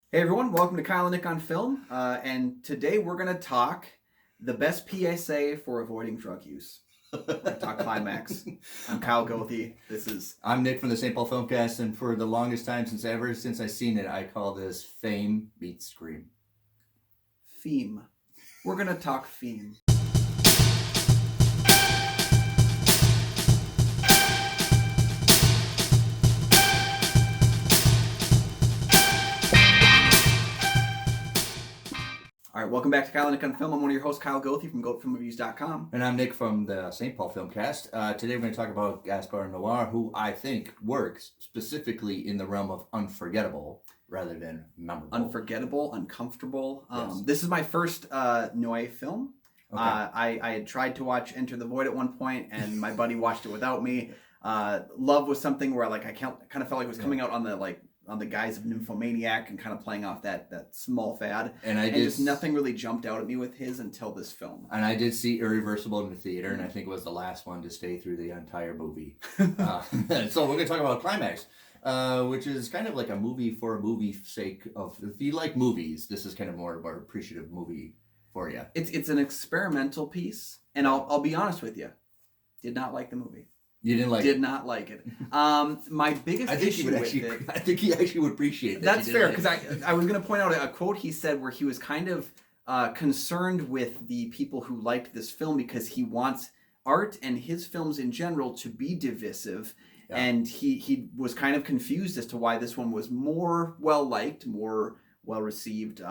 Hey everyone, welcome to Kyle and Nick on Film. And today we're going to talk the best PSA for avoiding drug use. We're going to talk Climax. I'm Kyle Goethe. I'm Nick from the St. Paul Filmcast, and for the longest time since I seen it, I call this Fame Meets Scream. Theme. We're going to talk theme. All right, welcome back to Kyle and Nick on Film. I'm one of your hosts, Kyle Goethe from GoatFilmReviews.com. And I'm Nick from the St. Paul Filmcast. Today we're going to talk about Gaspar Noe, who I think works specifically in the realm of unforgettable rather than memorable. Unforgettable, uncomfortable. Yes. This is my first Noe film. Okay. I had tried to watch Enter the Void at one point, and my buddy watched it without me. Love was something where I kind of felt like it was coming out on the guise of Nymphomaniac and kind of playing off that small fad. And just nothing really jumped out at me with his until this film. And I did see Irreversible in the theater, and I think it was the last one to stay through the entire movie. So we're going to talk about Climax, which is kind of like a movie for a movie's sake. If you like movies, this is kind of more of our appreciative movie for you. It's an experimental piece, and I'll be honest with you, did not like the movie. You didn't like Did it? not like it. My biggest issue with it... I think he actually would appreciate that. That's fair, because I was going to point out a quote he said where he was kind of concerned with the people who liked this film because he wants art and his films in general to be divisive. Yeah. And he was kind of confused as to why this one was more well-liked, more well-received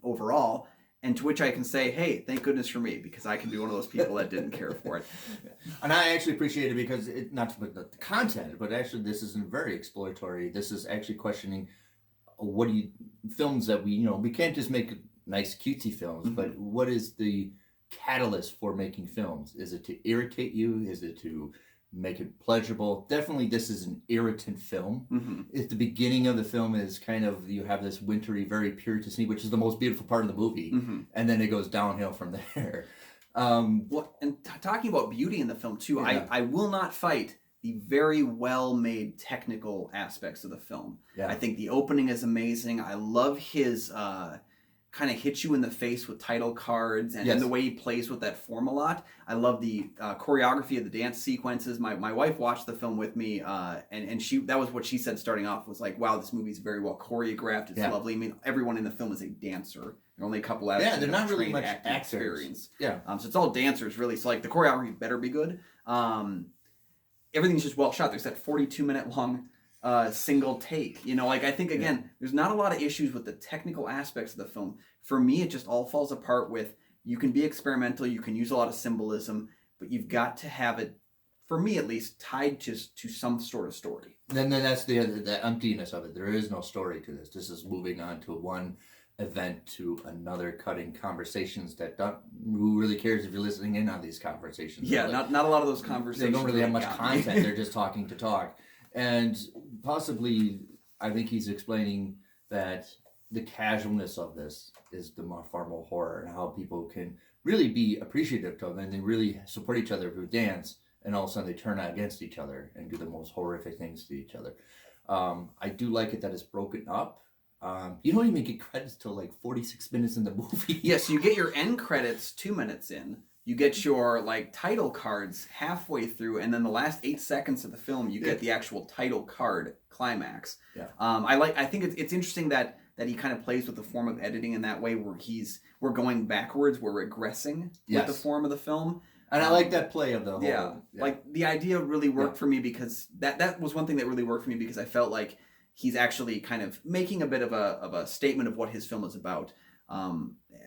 overall. And to which I can say, hey, thank goodness for me, because I can be one of those people that didn't care for it. And I actually appreciate it because, not to put the content, but actually this isn't very exploratory. This is actually questioning films that we can't just make nice cutesy films, mm-hmm. but what is the catalyst for making films? Is it to irritate you? Is it to make it pleasurable? Definitely this is an irritant film. Mm-hmm. At the beginning of the film is kind of, you have this wintry, very Puritan scene, which is the most beautiful part of the movie. Mm-hmm. And then it goes downhill from there. Talking about beauty in the film too, yeah. I will not fight the very well-made technical aspects of the film. Yeah. I think the opening is amazing. I love his kind of hit you in the face with title cards and, yes. and the way he plays with that form a lot. I love the choreography of the dance sequences. My wife watched the film with me, and that was what she said starting off, was like, wow, this movie's very well choreographed. It's lovely. I mean, everyone in the film is a dancer. There are only a couple actors. Yeah, they're not really much acting experience. Yeah. So it's all dancers, really. So like the choreography better be good. Everything's just well shot. There's that 42-minute long single take. I think, again, there's not a lot of issues with the technical aspects of the film. For me, it just all falls apart with, you can be experimental, you can use a lot of symbolism, but you've got to have it, for me at least, tied to some sort of story. Then that's the emptiness of it. There is no story to this. This is moving on to one event to another, cutting conversations that who really cares if you're listening in on these conversations? Yeah, not a lot of those conversations. They don't really have much content. They're just talking to talk. And possibly, I think he's explaining that the casualness of this is the far more horror, and how people can really be appreciative of them, and they really support each other through dance, and all of a sudden they turn against each other and do the most horrific things to each other. I do like it that it's broken up. You don't even get credits till like 46 minutes in the movie. Yes, you get your end credits 2 minutes in. You get your title cards halfway through, and then the last 8 seconds of the film, you get the actual title card, Climax. Yeah. I think it's interesting that he kind of plays with the form of editing in that way, where we're going backwards, we're regressing with the form of the film. And I like that play of the whole. Yeah. Like the idea really worked for me, because that was one thing that really worked for me, because I felt like he's actually kind of making a bit of a statement of what his film is about.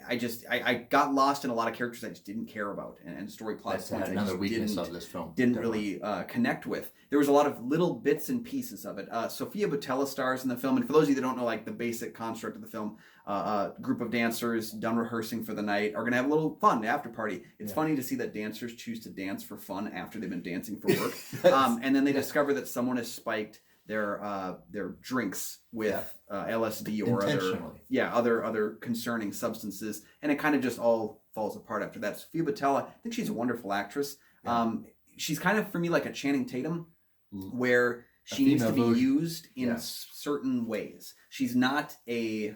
I got lost in a lot of characters I just didn't care about, and story plots that's another weakness of this film. Didn't really connect with. There was a lot of little bits and pieces of it. Sofia Boutella stars in the film, and for those of you that don't know the basic construct of the film, a group of dancers done rehearsing for the night are gonna have a little fun after party. It's funny to see that dancers choose to dance for fun after they've been dancing for work, and then they discover that someone has spiked their drinks with LSD or other concerning substances, and it kind of just all falls apart after that. Sofia Boutella, I think she's a wonderful actress. She's kind of, for me, like a Channing Tatum, where she needs to be used in certain ways. She's not a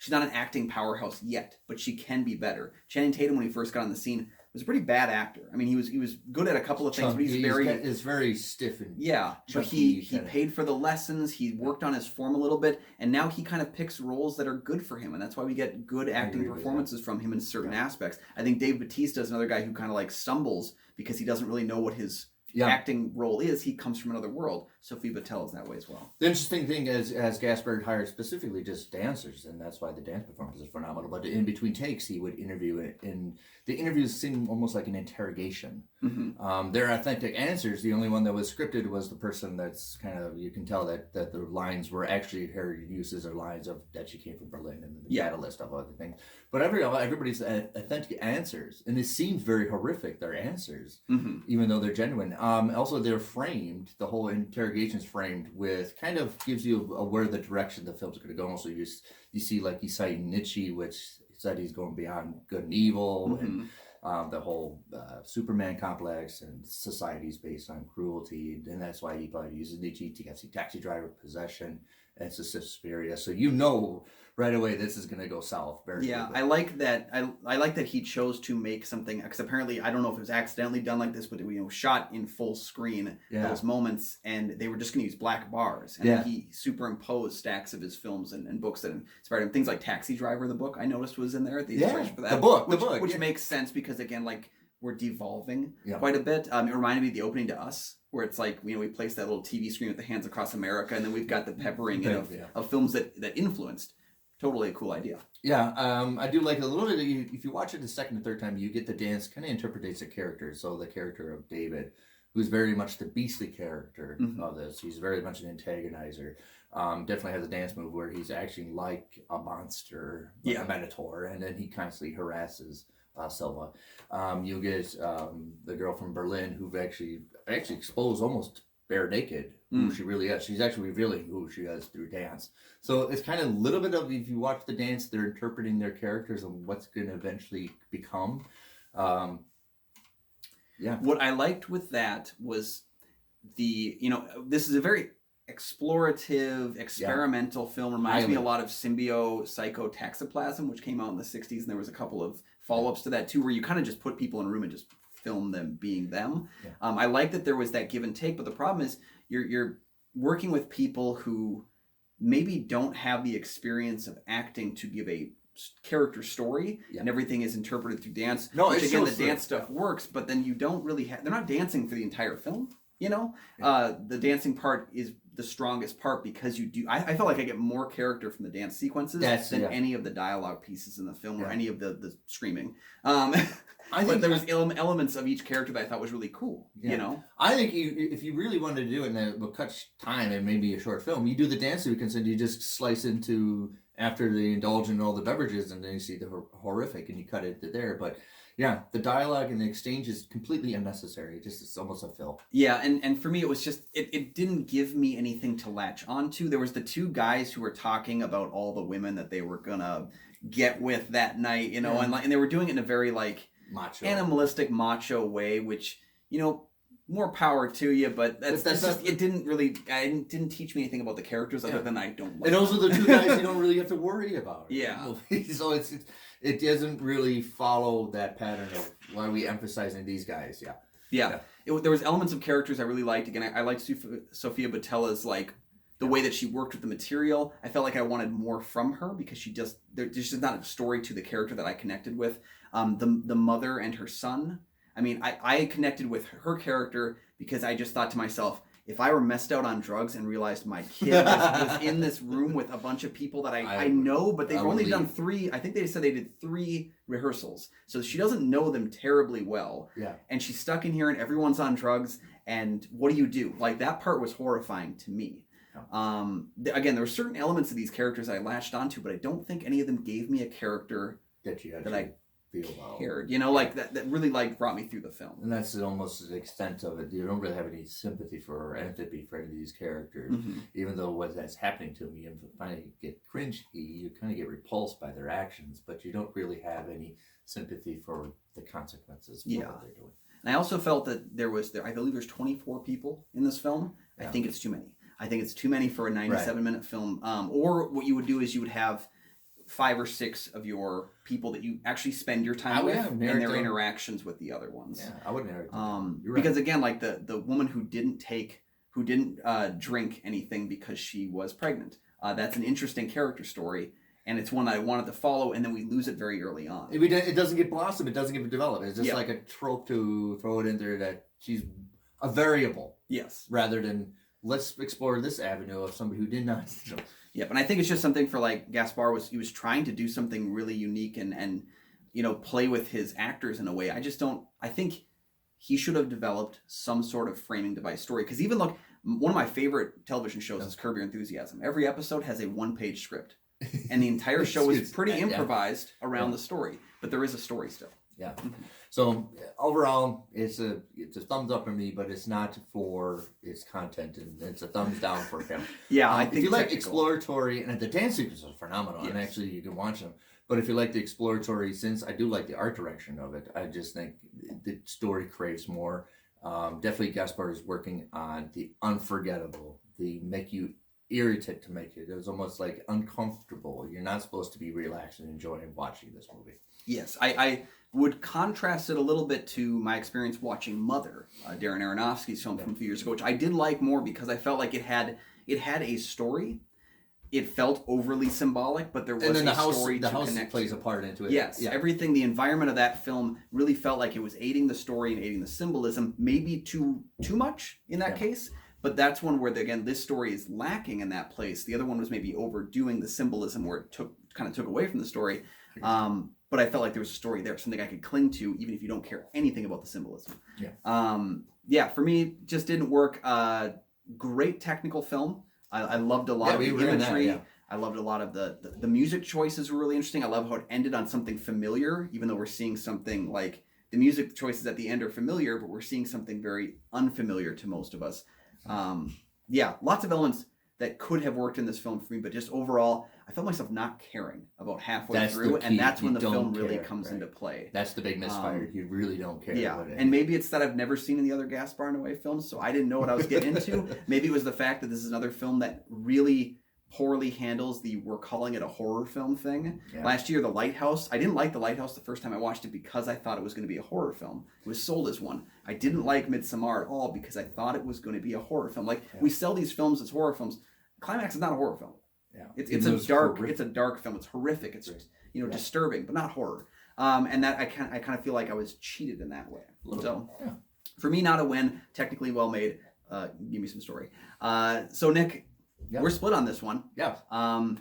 she's not an acting powerhouse yet, but she can be better. Channing Tatum, when he first got on the scene, was a pretty bad actor. I mean, he was good at a couple of things, but he's very stiff and but he paid for the lessons. He worked on his form a little bit, and now he kind of picks roles that are good for him, and that's why we get good acting performances from him in certain aspects. I think Dave Bautista is another guy who kind of like stumbles because he doesn't really know what his acting role is. He comes from another world. Sophia Boutel is that way as well. The interesting thing is, as Gaspar hired specifically just dancers, and that's why the dance performance is phenomenal. But in between takes, he would interview it, and the interviews seem almost like an interrogation. Their authentic answers. The only one that was scripted was the person that's kind of, you can tell that the lines were actually her uses or lines of that she came from Berlin and the catalyst of other things. But everybody's authentic answers, and it seems very horrific. Their answers, even though they're genuine. Also, they're framed. The whole interrogation's framed with kind of gives you where the direction the film's going to go. So you see like he's citing Nietzsche, which said he's going beyond good and evil, and the whole Superman complex and society's based on cruelty, and that's why he probably uses Nietzsche to get Taxi Driver, Possession, and Suspiria. So you know right away this is going to go south. Very quickly. I like that. I like that he chose to make something, because apparently, I don't know if it was accidentally done like this, but shot in full screen those moments, and they were just going to use black bars, and then he superimposed stacks of his films and books that inspired him. Things like Taxi Driver, the book, I noticed was in there. The inspiration for that. The book, which makes sense because again, like we're devolving quite a bit. It reminded me of the opening to Us, where it's like, we place that little TV screen with the Hands Across America, and then we've got the peppering of films that influenced. Totally a cool idea. I do like it a little bit. If you watch it the second and third time, you get the dance kind of interprets the character. So the character of David, who's very much the beastly character of this. He's very much an antagonizer. Definitely has a dance move where he's acting like a monster, like a minotaur, and then he constantly harasses Silva. You get the girl from Berlin who actually exposed almost bare naked who she really is. She's actually revealing who she is through dance. So it's kind of a little bit of, if you watch the dance, they're interpreting their characters and what's going to eventually become. What I liked with that was this is a very explorative, experimental film. Reminds me a lot of Symbio Psychotaxiplasm, which came out in the 60s, and there was a couple of follow-ups to that too, where you kind of just put people in a room and just film them being them. I like that there was that give and take, but the problem is you're working with people who maybe don't have the experience of acting to give a character story, and everything is interpreted through dance. Which again, the dance stuff works, but then you don't really they're not dancing for the entire film. The dancing part is the strongest part because you do. I felt like I get more character from the dance sequences than any of the dialogue pieces in the film or any of the screaming. I think there was elements of each character that I thought was really cool. I think if you really wanted to do it, and it will cut time and maybe a short film, you do the dance sequence and you just slice into after they indulge in all the beverages, and then you see the horrific, and you cut it there. But the dialogue and the exchange is completely unnecessary. It's almost a fill. And for me, it was just it didn't give me anything to latch onto. There was the two guys who were talking about all the women that they were gonna get with that night, and they were doing it in a very like macho, animalistic, macho way, which more power to you, but that's just, it didn't really. It didn't teach me anything about the characters other than I don't like. And those are the two guys you don't really have to worry about. So it doesn't really follow that pattern of why we emphasizing these guys. There was elements of characters I really liked. Again, I liked Sophia Boutela's like the way that she worked with the material. I felt like I wanted more from her because there's just not a story to the character that I connected with. The mother and her son. I mean, I connected with her character because I just thought to myself, if I were messed out on drugs and realized my kid was in this room with a bunch of people that I know, but they've only done 3, I think they said they did 3 rehearsals. So she doesn't know them terribly well. And she's stuck in here and everyone's on drugs. And what do you do? Like, that part was horrifying to me. Again, there were certain elements of these characters I latched onto, but I don't think any of them gave me a character that I cared, that really brought me through the film. And that's almost the extent of it. You don't really have any sympathy for or empathy for any of these characters, even though what that's happening to me and finally get cringy, you kind of get repulsed by their actions, but you don't really have any sympathy for the consequences of what they're doing. And I also felt that I believe there's 24 people in this film. I think it's too many. I think it's too many for a 97-minute film. Or what you would do is you would have 5 or 6 of your people that you actually spend your time with and their interactions with the other ones. Yeah, I would narrate because again, like the woman who didn't drink anything because she was pregnant. That's an interesting character story, and it's one I wanted to follow, and then we lose it very early on. It doesn't get blossom. It doesn't get developed. It's just like a trope to throw it in there that she's a variable. Yes. Rather than let's explore this avenue of somebody who did not. Yep, and I think it's just something for like Gaspar was trying to do something really unique and play with his actors in a way. I think he should have developed some sort of framing device story, because even look, one of my favorite television shows is Curb Your Enthusiasm. Every episode has a 1-page script, and the entire show is pretty improvised around the story, but there is a story still. Yeah. So overall, it's a thumbs up for me, but it's not for its content, and it's a thumbs down for him. Yeah, I think if you like exploratory, and the dance sequences are phenomenal, and actually you can watch them. But if you like the exploratory, since I do like the art direction of it, I just think the story craves more. Definitely, Gaspar is working on the unforgettable, the make you irritate to make it. It was almost like uncomfortable. You're not supposed to be relaxed and enjoying watching this movie. Yes, I would contrast it a little bit to my experience watching Mother, Darren Aronofsky's film from a few years ago, which I did like more because I felt like it had a story. It felt overly symbolic, but there was a story to connect. The house plays a part into it. Yes, everything, the environment of that film really felt like it was aiding the story and aiding the symbolism, maybe too much in that case. But that's one where, again, this story is lacking in that place. The other one was maybe overdoing the symbolism where it took away from the story. But I felt like there was a story there, something I could cling to, even if you don't care anything about the symbolism. For me, just didn't work. Great technical film. I loved a lot of the imagery. I loved a lot of the music choices were really interesting. I love how it ended on something familiar, even though we're seeing something like the music choices at the end are familiar, but we're seeing something very unfamiliar to most of us. Lots of elements that could have worked in this film for me, but just overall, I felt myself not caring about halfway through, and that's when the film really comes into play. That's the big misfire. You really don't care. Yeah, and maybe it's that I've never seen any other Gaspar Noe films, so I didn't know what I was getting into. Maybe it was the fact that this is another film that really poorly handles we're calling it a horror film thing. Yeah. Last year, The Lighthouse. I didn't like The Lighthouse the first time I watched it because I thought it was going to be a horror film. It was sold as one. I didn't like Midsommar at all because I thought it was going to be a horror film. We sell these films as horror films. Climax is not a horror film. Yeah, it's a dark film. It's horrific. It's disturbing, but not horror. And that I kind of feel like I was cheated in that way. So for me, not a win. Technically well made. Give me some story. So Nick, we're split on this one. Yeah.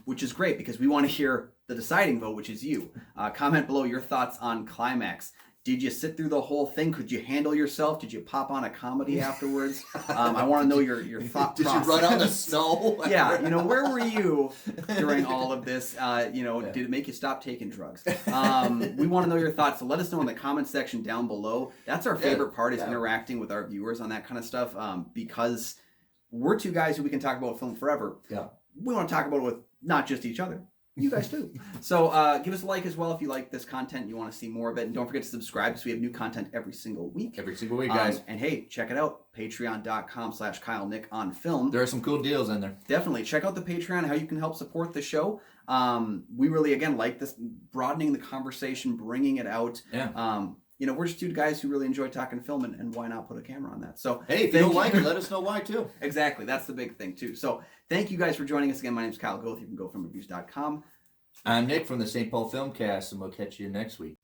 Which is great because we want to hear the deciding vote, which is you. Comment below your thoughts on Climax. Did you sit through the whole thing? Could you handle yourself? Did you pop on a comedy afterwards? I want to know your thought process. Did you run out the snow? Yeah, where were you during all of this? Did it make you stop taking drugs? We want to know your thoughts, so let us know in the comment section down below. That's our favorite part, is interacting with our viewers on that kind of stuff, because we're two guys who we can talk about film forever. Yeah. We want to talk about it with not just each other. You guys too. So give us a like as well if you like this content and you want to see more of it. And don't forget to subscribe because we have new content every single week. Every single week, guys. And hey, check it out. Patreon.com/KyleNickOnFilm. There are some cool deals in there. Definitely. Check out the Patreon, how you can help support the show. We really, again, like this, broadening the conversation, bringing it out. Yeah. We're just two guys who really enjoy talking film, and why not put a camera on that? So hey, if you don't like it, let us know why too. Exactly. That's the big thing too. So thank you guys for joining us again. My name is Kyle Goethe. You can go from reviews.com. I'm Nick from the St. Paul Filmcast, and we'll catch you next week.